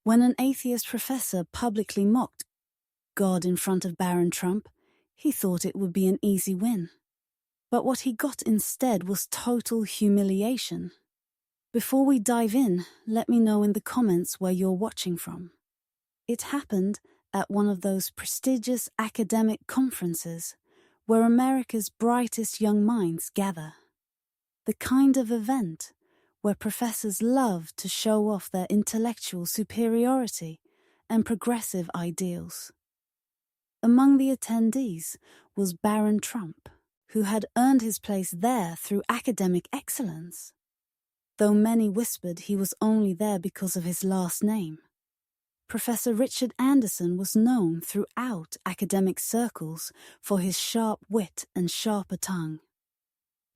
When an atheist professor publicly mocked God in front of Barron Trump, he thought it would be an easy win. But what he got instead was total humiliation. Before we dive in, let me know in the comments where you're watching from. It happened at one of those prestigious academic conferences where America's brightest young minds gather. The kind of event where professors love to show off their intellectual superiority and progressive ideals. Among the attendees was Barron Trump, who had earned his place there through academic excellence, though many whispered he was only there because of his last name. Professor Richard Anderson was known throughout academic circles for his sharp wit and sharper tongue.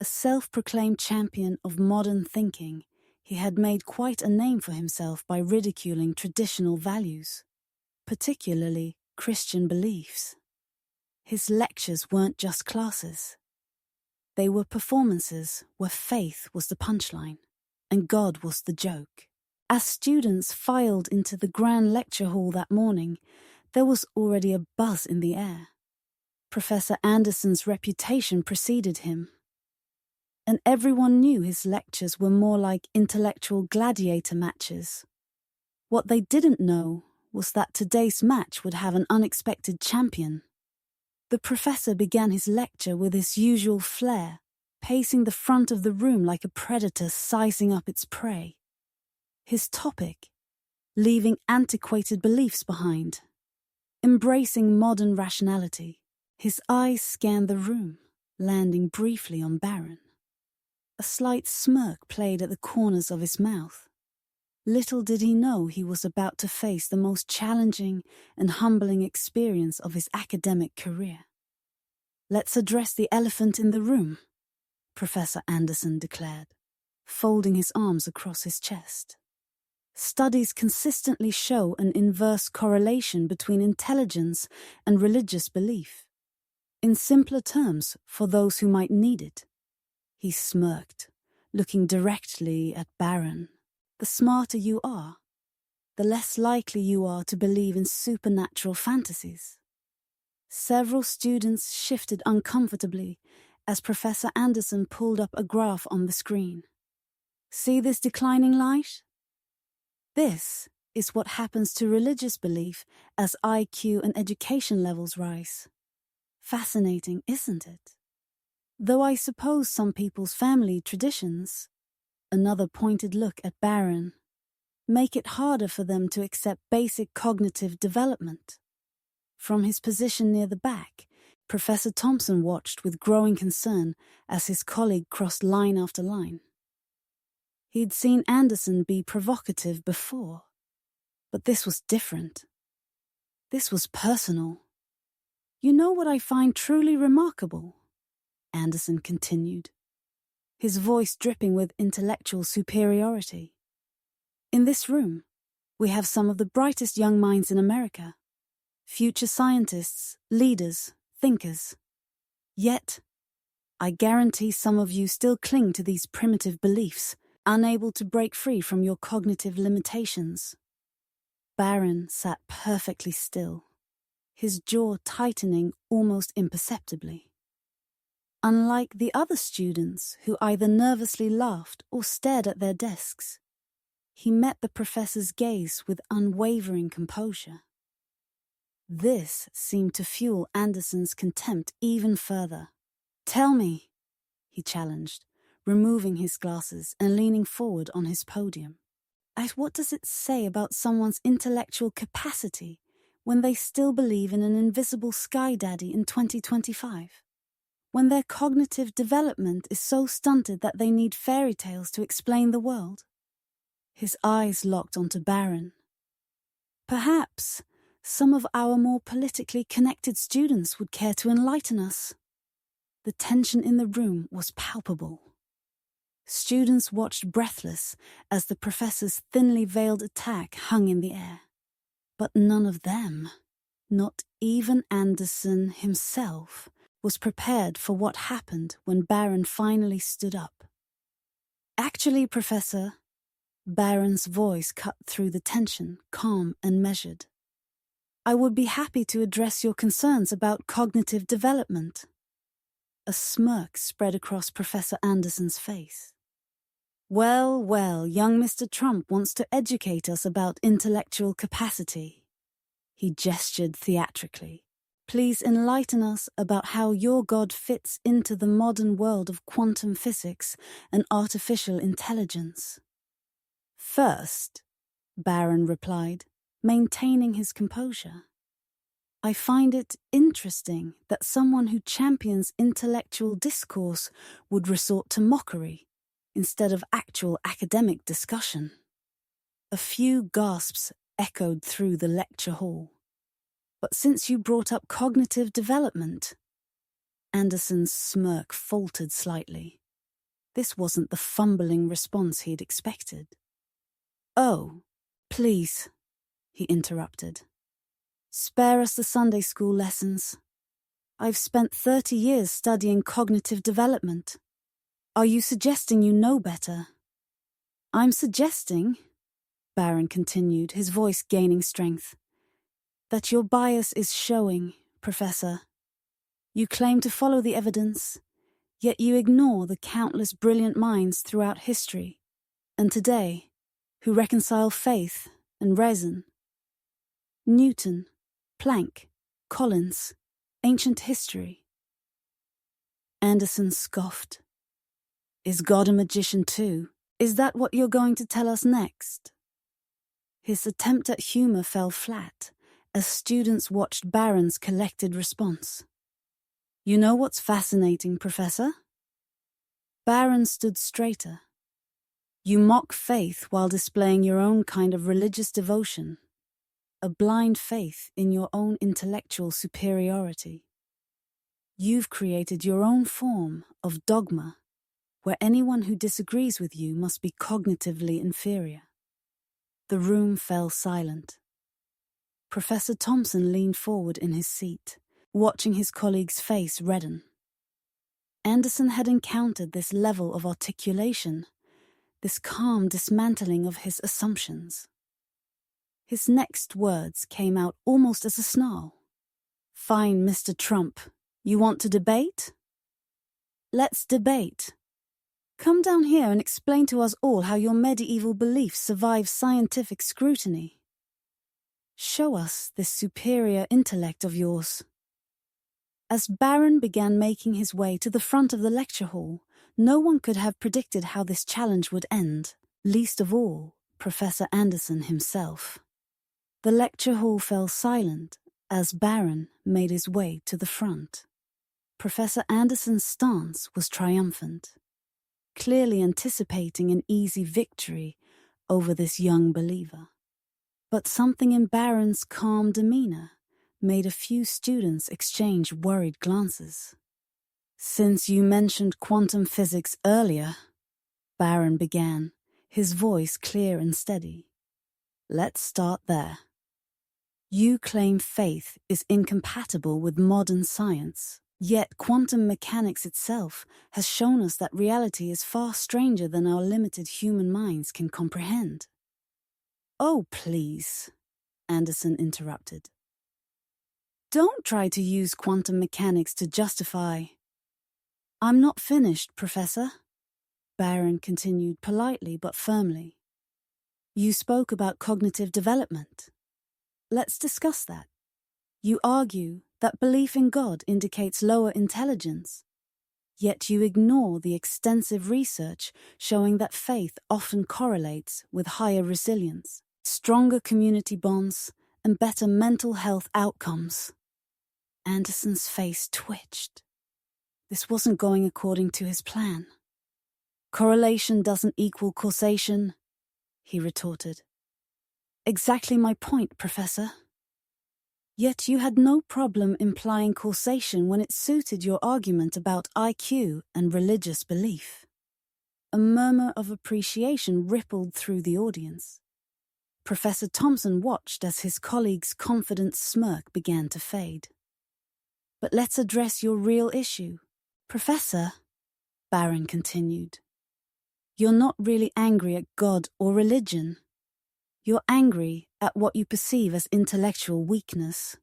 A self-proclaimed champion of modern thinking, he had made quite a name for himself by ridiculing traditional values, particularly Christian beliefs. His lectures weren't just classes. They were performances where faith was the punchline and God was the joke. As students filed into the grand lecture hall that morning, there was already a buzz in the air. Professor Anderson's reputation preceded him, and everyone knew his lectures were more like intellectual gladiator matches. What they didn't know was that today's match would have an unexpected champion. The professor began his lecture with his usual flair, pacing the front of the room like a predator sizing up its prey. His topic, leaving antiquated beliefs behind. Embracing modern rationality, his eyes scanned the room, landing briefly on Barron. A slight smirk played at the corners of his mouth. Little did he know he was about to face the most challenging and humbling experience of his academic career. "Let's address the elephant in the room," Professor Anderson declared, folding his arms across his chest. Studies consistently show an inverse correlation between intelligence and religious belief. In simpler terms, for those who might need it. He smirked, looking directly at Barron. The smarter you are, the less likely you are to believe in supernatural fantasies. Several students shifted uncomfortably as Professor Anderson pulled up a graph on the screen. See this declining light? This is what happens to religious belief as IQ and education levels rise. Fascinating, isn't it? Though I suppose some people's family traditions, another pointed look at Barron, make it harder for them to accept basic cognitive development. From his position near the back, Professor Thompson watched with growing concern as his colleague crossed line after line. He'd seen Anderson be provocative before, but this was different. This was personal. "You know what I find truly remarkable?" Anderson continued, his voice dripping with intellectual superiority. "In this room, we have some of the brightest young minds in America, future scientists, leaders, thinkers. Yet, I guarantee some of you still cling to these primitive beliefs, unable to break free from your cognitive limitations." Barron sat perfectly still, his jaw tightening almost imperceptibly. Unlike the other students who either nervously laughed or stared at their desks, he met the professor's gaze with unwavering composure. This seemed to fuel Anderson's contempt even further. "Tell me," he challenged, removing his glasses and leaning forward on his podium. What does it say about someone's intellectual capacity when they still believe in an invisible sky daddy in 2025? When their cognitive development is so stunted that they need fairy tales to explain the world? His eyes locked onto Barron. "Perhaps some of our more politically connected students would care to enlighten us." The tension in the room was palpable. Students watched breathless as the professor's thinly veiled attack hung in the air. But none of them, not even Anderson himself, was prepared for what happened when Barron finally stood up. "Actually, Professor," Barron's voice cut through the tension, calm and measured. "I would be happy to address your concerns about cognitive development." A smirk spread across Professor Anderson's face. "Well, well, young Mr. Trump wants to educate us about intellectual capacity." He gestured theatrically. "Please enlighten us about how your God fits into the modern world of quantum physics and artificial intelligence." "First," Barron replied, maintaining his composure, "I find it interesting that someone who champions intellectual discourse would resort to mockery instead of actual academic discussion." A few gasps echoed through the lecture hall. "But since you brought up cognitive development..." Anderson's smirk faltered slightly. This wasn't the fumbling response he'd expected. "Oh, please," he interrupted. "Spare us the Sunday school lessons. I've spent 30 years studying cognitive development. Are you suggesting you know better?" "I'm suggesting," Barron continued, his voice gaining strength, "that your bias is showing, Professor. You claim to follow the evidence, yet you ignore the countless brilliant minds throughout history and today who reconcile faith and reason. Newton, Planck, Collins, ancient history." Anderson scoffed. "Is God a magician too? Is that what you're going to tell us next?" His attempt at humor fell flat as students watched Barron's collected response. "You know what's fascinating, Professor?" Barron stood straighter. "You mock faith while displaying your own kind of religious devotion, a blind faith in your own intellectual superiority. You've created your own form of dogma, where anyone who disagrees with you must be cognitively inferior." The room fell silent. Professor Thompson leaned forward in his seat, watching his colleague's face redden. Anderson had encountered this level of articulation, this calm dismantling of his assumptions. His next words came out almost as a snarl. "Fine, Mr. Trump. You want to debate? Let's debate. Come down here and explain to us all how your medieval beliefs survive scientific scrutiny. Show us this superior intellect of yours." As Barron began making his way to the front of the lecture hall, no one could have predicted how this challenge would end, least of all Professor Anderson himself. The lecture hall fell silent as Barron made his way to the front. Professor Anderson's stance was triumphant, clearly anticipating an easy victory over this young believer. But something in Barron's calm demeanor made a few students exchange worried glances. "Since you mentioned quantum physics earlier," Barron began, his voice clear and steady, "let's start there. You claim faith is incompatible with modern science, yet quantum mechanics itself has shown us that reality is far stranger than our limited human minds can comprehend." "Oh, please," Anderson interrupted. "Don't try to use quantum mechanics to justify..." "I'm not finished, Professor," Barron continued politely but firmly. "You spoke about cognitive development. Let's discuss that. You argue that belief in God indicates lower intelligence, yet you ignore the extensive research showing that faith often correlates with higher resilience, stronger community bonds, and better mental health outcomes." Anderson's face twitched. This wasn't going according to his plan. "Correlation doesn't equal causation," he retorted. "Exactly my point, Professor. Yet you had no problem implying causation when it suited your argument about IQ and religious belief." A murmur of appreciation rippled through the audience. Professor Thompson watched as his colleague's confident smirk began to fade. "But let's address your real issue, Professor," Barron continued. You're not really angry at God or religion. You're angry at what you perceive as intellectual weakness.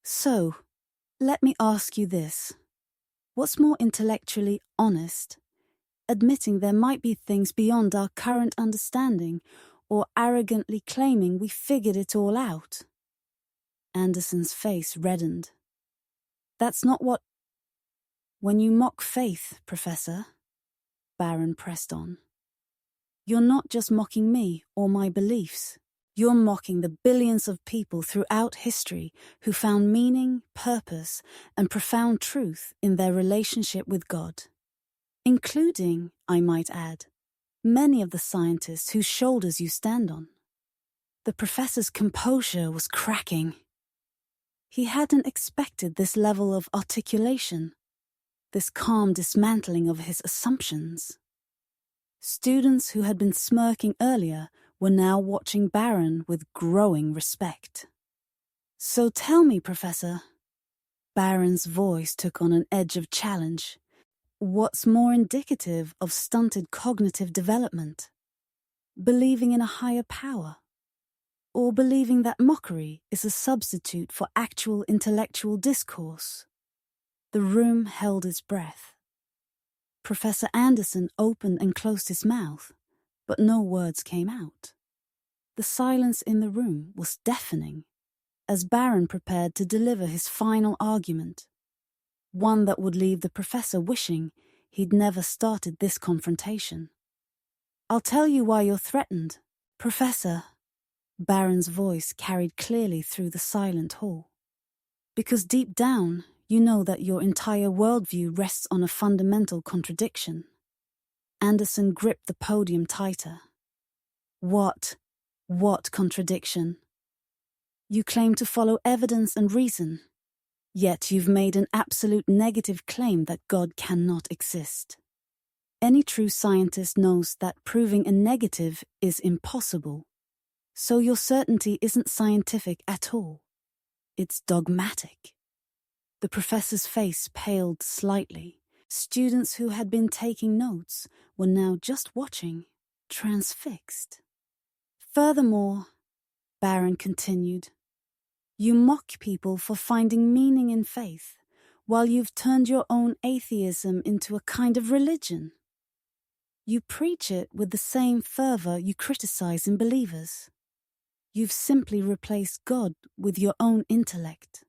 So, let me ask you this. What's more intellectually honest? Admitting there might be things beyond our current understanding, or arrogantly claiming we figured it all out? Anderson's face reddened. That's not what... When you mock faith, Professor, Barron pressed on, you're not just mocking me or my beliefs. You're mocking the billions of people throughout history who found meaning, purpose, and profound truth in their relationship with God. Including, I might add, many of the scientists whose shoulders you stand on. The professor's composure was cracking. He hadn't expected this level of articulation, this calm dismantling of his assumptions. Students who had been smirking earlier were now watching Barron with growing respect. So tell me, Professor, Barron's voice took on an edge of challenge. What's more indicative of stunted cognitive development? Believing in a higher power? Or believing that mockery is a substitute for actual intellectual discourse? The room held its breath. Professor Anderson opened and closed his mouth, but no words came out. The silence in the room was deafening, as Barron prepared to deliver his final argument, one that would leave the professor wishing he'd never started this confrontation. I'll tell you why you're threatened, Professor. Barron's voice carried clearly through the silent hall. Because deep down, you know that your entire worldview rests on a fundamental contradiction. Anderson gripped the podium tighter. What contradiction? You claim to follow evidence and reason, yet you've made an absolute negative claim that God cannot exist. Any true scientist knows that proving a negative is impossible. So your certainty isn't scientific at all. It's dogmatic. The professor's face paled slightly. Students who had been taking notes were now just watching, transfixed. Furthermore, Barron continued, you mock people for finding meaning in faith, while you've turned your own atheism into a kind of religion. You preach it with the same fervor you criticize in believers. You've simply replaced God with your own intellect.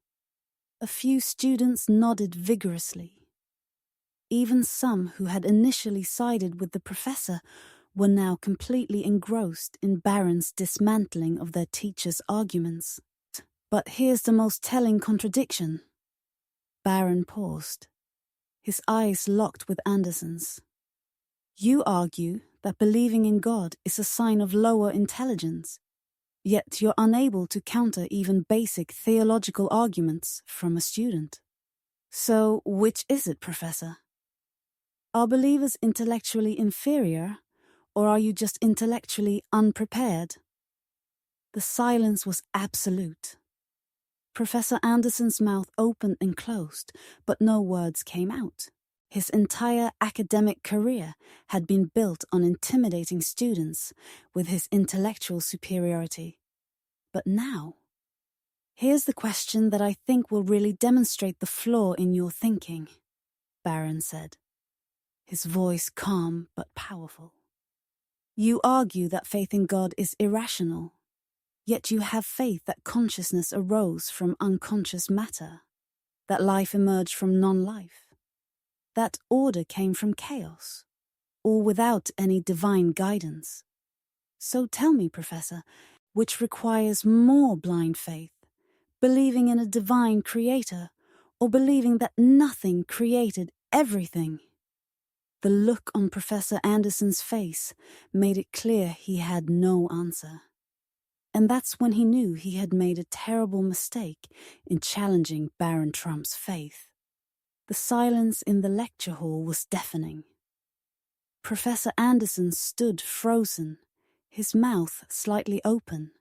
A few students nodded vigorously. Even some who had initially sided with the professor were now completely engrossed in Barron's dismantling of their teacher's arguments. But here's the most telling contradiction. Barron paused. His eyes locked with Anderson's. You argue that believing in God is a sign of lower intelligence, yet you're unable to counter even basic theological arguments from a student. So, which is it, Professor? Are believers intellectually inferior, or are you just intellectually unprepared? The silence was absolute. Professor Anderson's mouth opened and closed, but no words came out. His entire academic career had been built on intimidating students with his intellectual superiority. But now, here's the question that I think will really demonstrate the flaw in your thinking, Barron said, his voice calm but powerful. You argue that faith in God is irrational, yet you have faith that consciousness arose from unconscious matter, that life emerged from non-life, that order came from chaos, all without any divine guidance. So tell me, Professor, which requires more blind faith, believing in a divine creator, or believing that nothing created everything? The look on Professor Anderson's face made it clear he had no answer. And that's when he knew he had made a terrible mistake in challenging Barron Trump's faith. The silence in the lecture hall was deafening. Professor Anderson stood frozen, his mouth slightly open,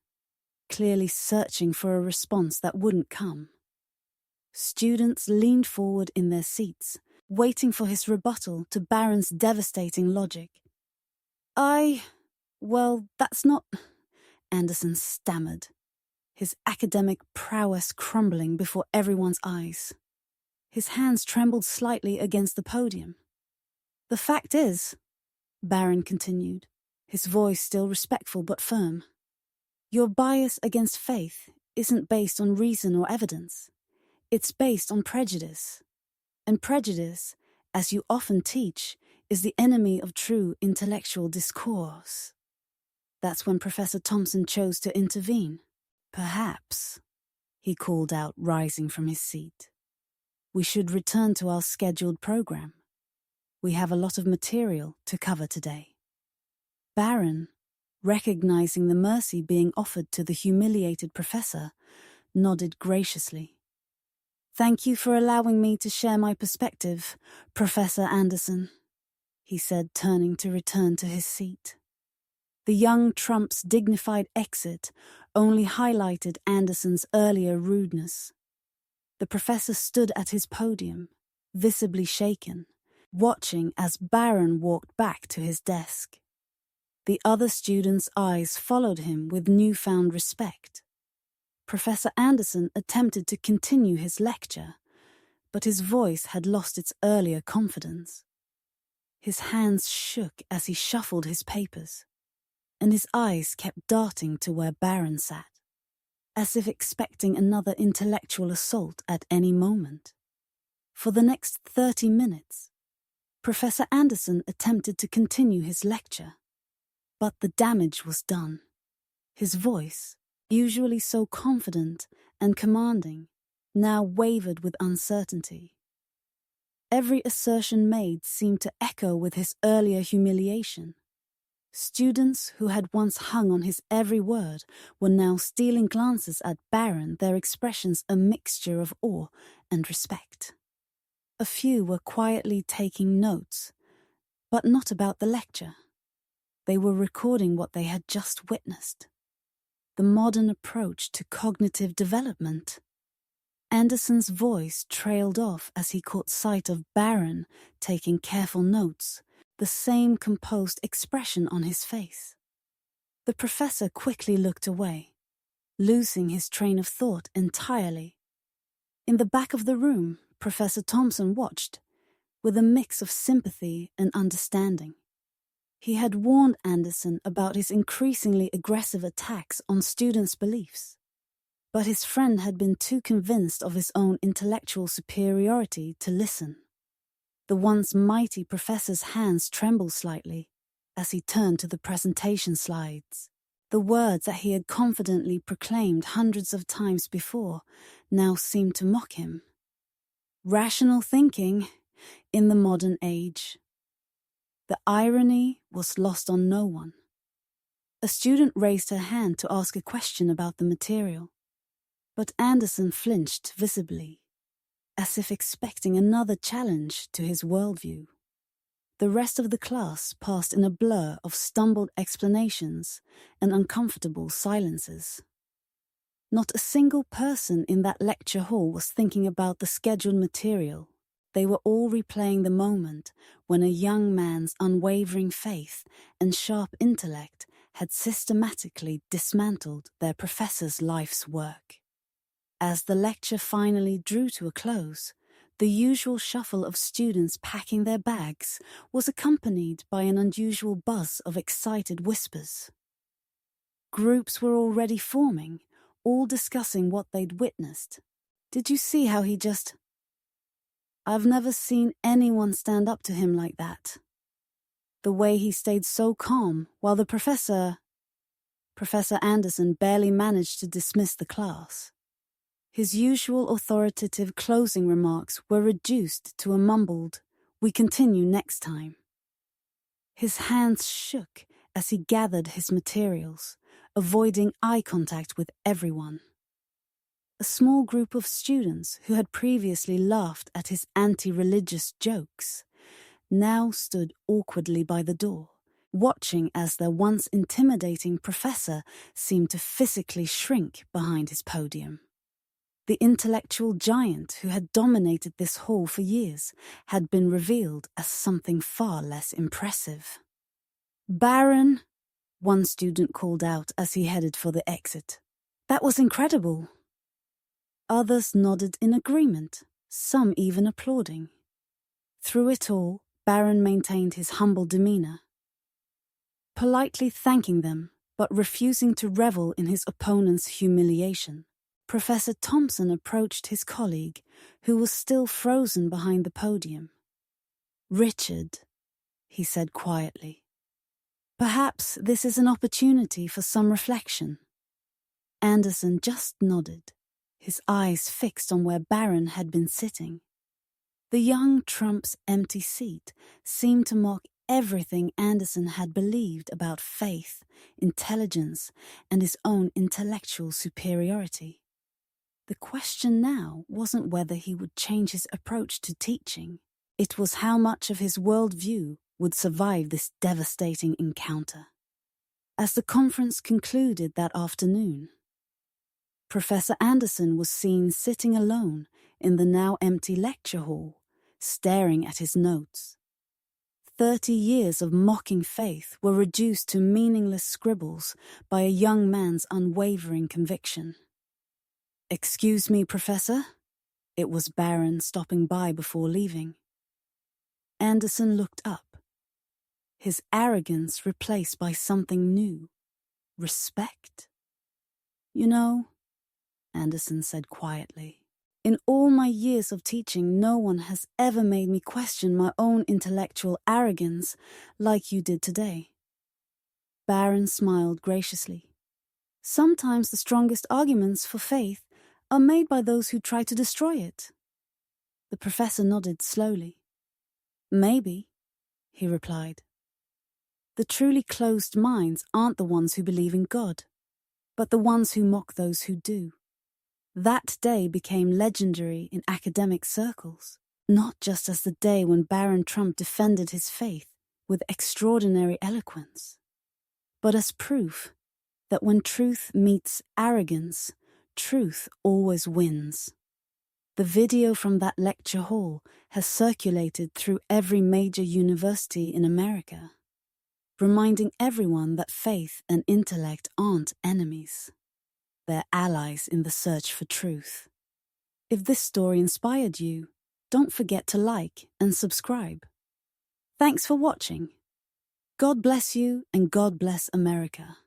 clearly searching for a response that wouldn't come. Students leaned forward in their seats, waiting for his rebuttal to Barron's devastating logic. Well, that's not... Anderson stammered, his academic prowess crumbling before everyone's eyes. His hands trembled slightly against the podium. The fact is, Barron continued, his voice still respectful but firm, your bias against faith isn't based on reason or evidence. It's based on prejudice. And prejudice, as you often teach, is the enemy of true intellectual discourse. That's when Professor Thompson chose to intervene. Perhaps, he called out, rising from his seat, we should return to our scheduled program. We have a lot of material to cover today. Barron, recognizing the mercy being offered to the humiliated professor, nodded graciously. Thank you for allowing me to share my perspective, Professor Anderson, he said, turning to return to his seat. The young Trump's dignified exit only highlighted Anderson's earlier rudeness. The professor stood at his podium, visibly shaken, watching as Barron walked back to his desk. The other students' eyes followed him with newfound respect. Professor Anderson attempted to continue his lecture, but his voice had lost its earlier confidence. His hands shook as he shuffled his papers, and his eyes kept darting to where Barron sat, as if expecting another intellectual assault at any moment. For the next 30 minutes, Professor Anderson attempted to continue his lecture, but the damage was done. His voice, usually so confident and commanding, now wavered with uncertainty. Every assertion made seemed to echo with his earlier humiliation. Students who had once hung on his every word were now stealing glances at Barron, their expressions a mixture of awe and respect. A few were quietly taking notes, but not about the lecture. They were recording what they had just witnessed. The modern approach to cognitive development. Anderson's voice trailed off as he caught sight of Barron taking careful notes, the same composed expression on his face. The professor quickly looked away, losing his train of thought entirely. In the back of the room, Professor Thompson watched, with a mix of sympathy and understanding. He had warned Anderson about his increasingly aggressive attacks on students' beliefs, but his friend had been too convinced of his own intellectual superiority to listen. The once mighty professor's hands trembled slightly as he turned to the presentation slides. The words that he had confidently proclaimed hundreds of times before now seemed to mock him. Rational thinking in the modern age. The irony was lost on no one. A student raised her hand to ask a question about the material, but Anderson flinched visibly, as if expecting another challenge to his worldview. The rest of the class passed in a blur of stumbled explanations and uncomfortable silences. Not a single person in that lecture hall was thinking about the scheduled material. They were all replaying the moment when a young man's unwavering faith and sharp intellect had systematically dismantled their professor's life's work. As the lecture finally drew to a close, the usual shuffle of students packing their bags was accompanied by an unusual buzz of excited whispers. Groups were already forming, all discussing what they'd witnessed. Did you see how he just... I've never seen anyone stand up to him like that. The way he stayed so calm while the Professor Anderson barely managed to dismiss the class. His usual authoritative closing remarks were reduced to a mumbled, "We continue next time." His hands shook as he gathered his materials, avoiding eye contact with everyone. A small group of students who had previously laughed at his anti-religious jokes now stood awkwardly by the door, watching as their once intimidating professor seemed to physically shrink behind his podium. The intellectual giant who had dominated this hall for years had been revealed as something far less impressive. "Barron," one student called out as he headed for the exit. "That was incredible." Others nodded in agreement, some even applauding. Through it all, Barron maintained his humble demeanor, politely thanking them, but refusing to revel in his opponent's humiliation. Professor Thompson approached his colleague, who was still frozen behind the podium. "Richard," he said quietly, "perhaps this is an opportunity for some reflection." Anderson just nodded, his eyes fixed on where Barron had been sitting. The young Trump's empty seat seemed to mock everything Anderson had believed about faith, intelligence, and his own intellectual superiority. The question now wasn't whether he would change his approach to teaching. It was how much of his worldview would survive this devastating encounter. As the conference concluded that afternoon, Professor Anderson was seen sitting alone in the now empty lecture hall, staring at his notes. 30 years of mocking faith were reduced to meaningless scribbles by a young man's unwavering conviction. "Excuse me, Professor?" It was Barron stopping by before leaving. Anderson looked up, his arrogance replaced by something new, respect. "You know," Anderson said quietly, "in all my years of teaching, no one has ever made me question my own intellectual arrogance like you did today." Barron smiled graciously. "Sometimes the strongest arguments for faith are made by those who try to destroy it." The professor nodded slowly. "Maybe," he replied. "The truly closed minds aren't the ones who believe in God, but the ones who mock those who do." That day became legendary in academic circles, not just as the day when Barron Trump defended his faith with extraordinary eloquence, but as proof that when truth meets arrogance, truth always wins. The video from that lecture hall has circulated through every major university in America, reminding everyone that faith and intellect aren't enemies. They're allies in the search for truth. If this story inspired you, don't forget to like and subscribe. Thanks for watching. God bless you and God bless America.